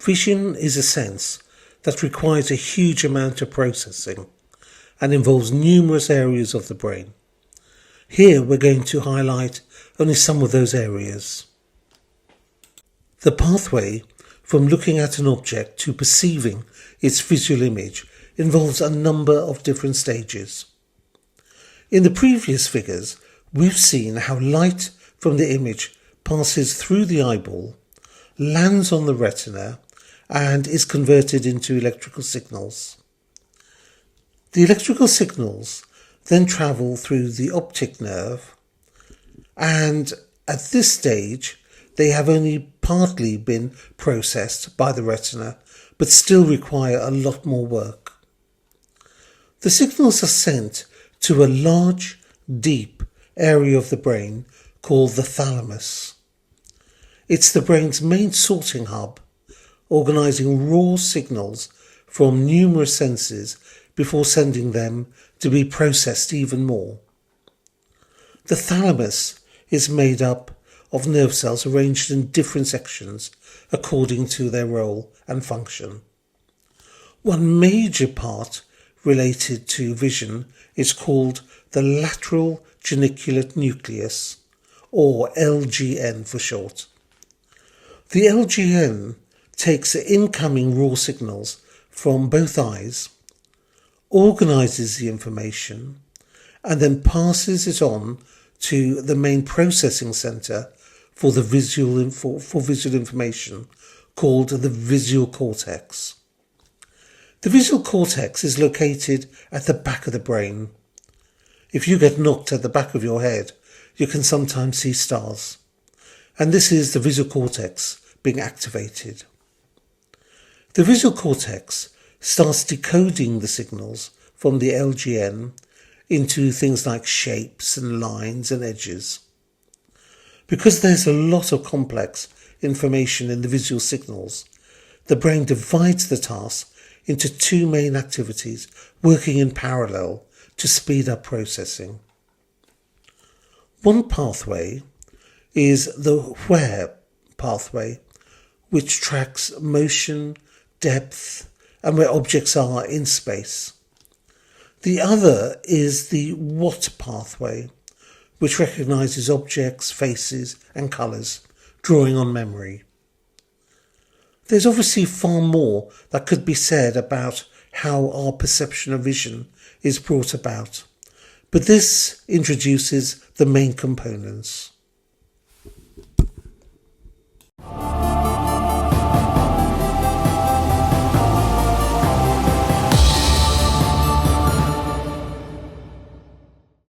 Vision is a sense that requires a huge amount of processing and involves numerous areas of the brain. Here we're going to highlight only some of those areas. The pathway from looking at an object to perceiving its visual image involves a number of different stages. In the previous figures, we've seen how light from the image passes through the eyeball, lands on the retina, and is converted into electrical signals. The electrical signals then travel through the optic nerve, and at this stage they have only partly been processed by the retina, but still require a lot more work. The signals are sent to a large, deep area of the brain called the thalamus. It's the brain's main sorting hub, organising raw signals from numerous senses before sending them to be processed even more. The thalamus is made up of nerve cells arranged in different sections according to their role and function. One major part related to vision is called the lateral geniculate nucleus, or LGN for short. The LGN takes the incoming raw signals from both eyes, organises the information, and then passes it on to the main processing centre for visual information, called the visual cortex. The visual cortex is located at the back of the brain. If you get knocked at the back of your head, you can sometimes see stars, and this is the visual cortex being activated. The visual cortex starts decoding the signals from the LGN into things like shapes and lines and edges. Because there's a lot of complex information in the visual signals, the brain divides the task into two main activities working in parallel to speed up processing. One pathway is the WHERE pathway, which tracks motion, depth, and where objects are in space. The other is the WHAT pathway, which recognises objects, faces, and colours, drawing on memory. There's obviously far more that could be said about how our perception of vision is brought about, but this introduces the main components.